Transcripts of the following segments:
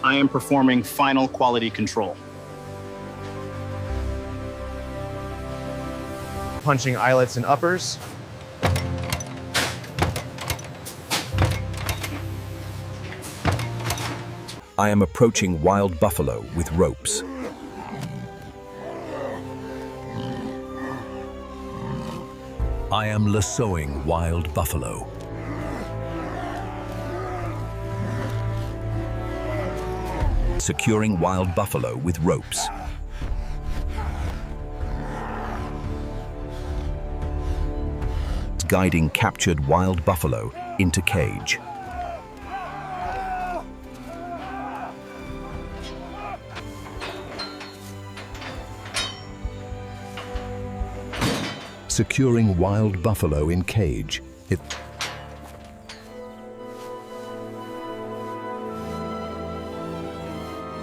I am performing final quality control. Punching eyelets and uppers. I am approaching wild buffalo with ropes. I am lassoing wild buffalo. Securing wild buffalo with ropes. Guiding captured wild buffalo into cage. Securing wild buffalo in cage.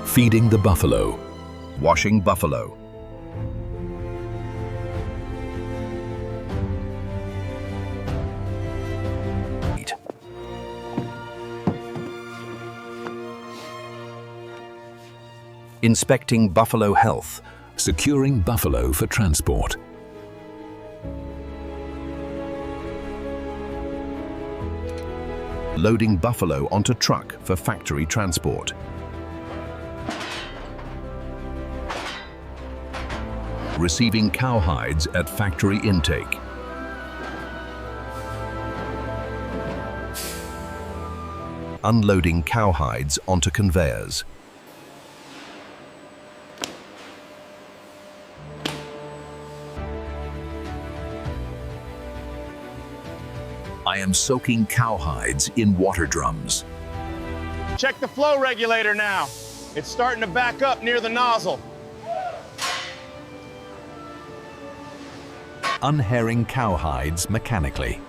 Feeding the buffalo. Washing buffalo. Inspecting buffalo health. Securing buffalo for transport. Loading buffalo onto truck for factory transport. Receiving cowhides at factory intake. Unloading cowhides onto conveyors. I am soaking cowhides in water drums. Check the flow regulator now. It's starting to back up near the nozzle. Unhairing cowhides mechanically.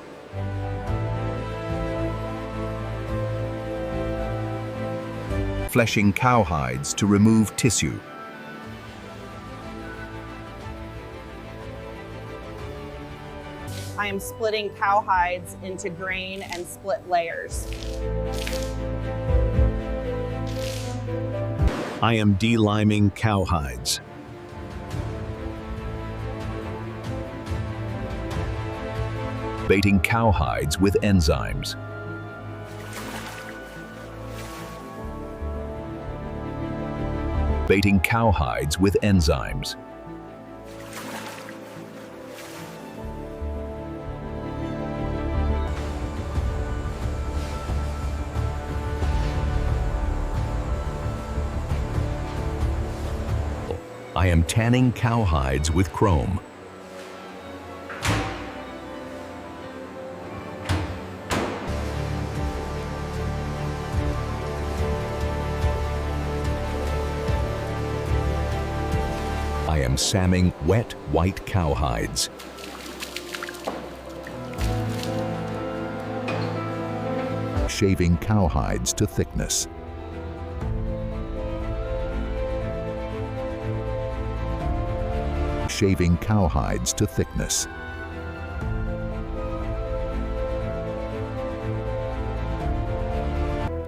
Fleshing cowhides to remove tissue. I am splitting cowhides into grain and split layers. I am deliming cowhides. Baiting cowhides with enzymes. Baiting cowhides with enzymes. I am tanning cowhides with chrome. I am samming wet white cowhides. Shaving cowhides to thickness. Shaving cowhides to thickness.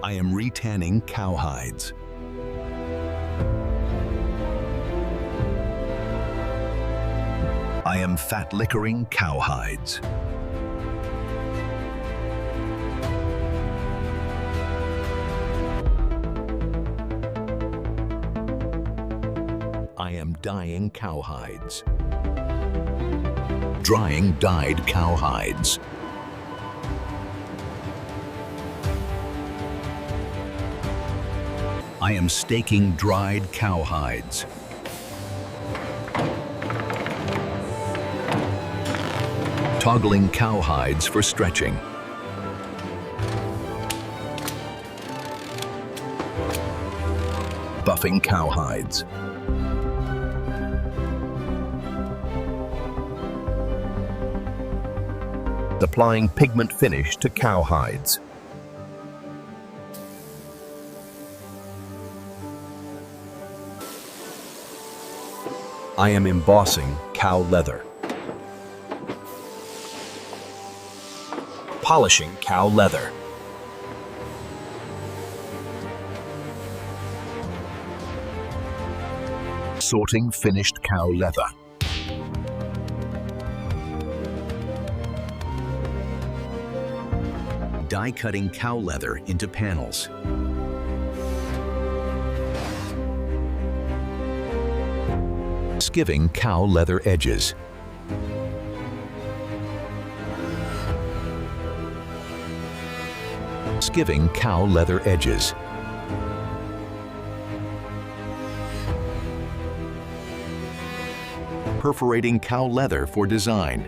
I am retanning cowhides. I am fat liquoring cowhides. I am dyeing cowhides. Drying dyed cowhides. I am staking dried cowhides. Toggling cowhides for stretching. Buffing cowhides. Applying pigment finish to cowhides. I am embossing cow leather. Polishing cow leather. Sorting finished cow leather. Die-cutting cow leather into panels. Skiving cow leather edges. Skiving cow leather edges. Perforating cow leather for design.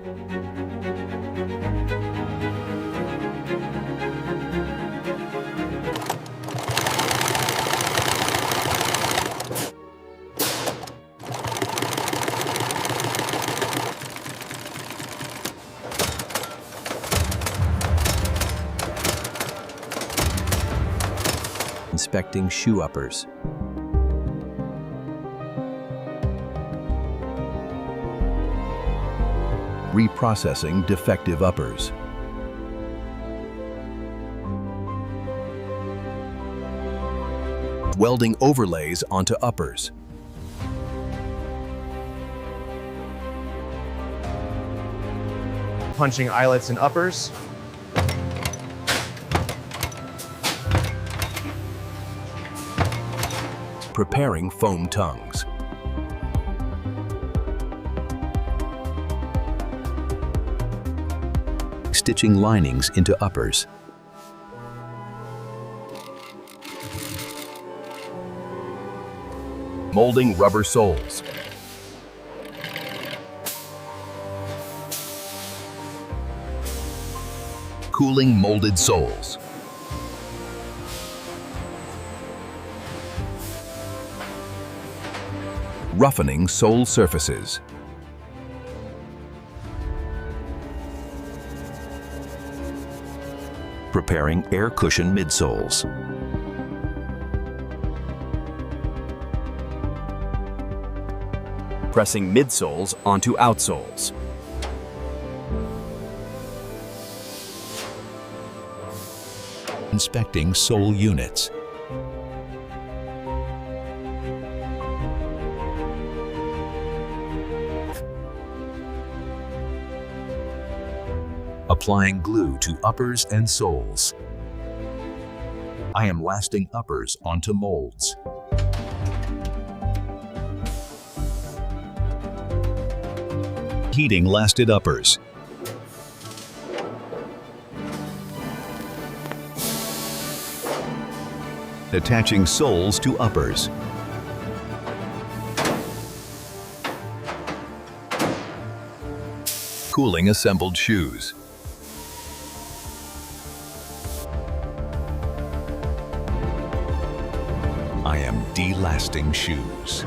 Inspecting shoe uppers. Reprocessing defective uppers. Welding overlays onto uppers. Punching eyelets and uppers. Preparing foam tongues. Stitching linings into uppers. Molding rubber soles. Cooling molded soles. Roughening sole surfaces. Preparing air cushion midsoles. Pressing midsoles onto outsoles. Inspecting sole units. Applying glue to uppers and soles. I am lasting uppers onto molds. Heating lasted uppers. Attaching soles to uppers. Cooling assembled shoes. I am delasting shoes.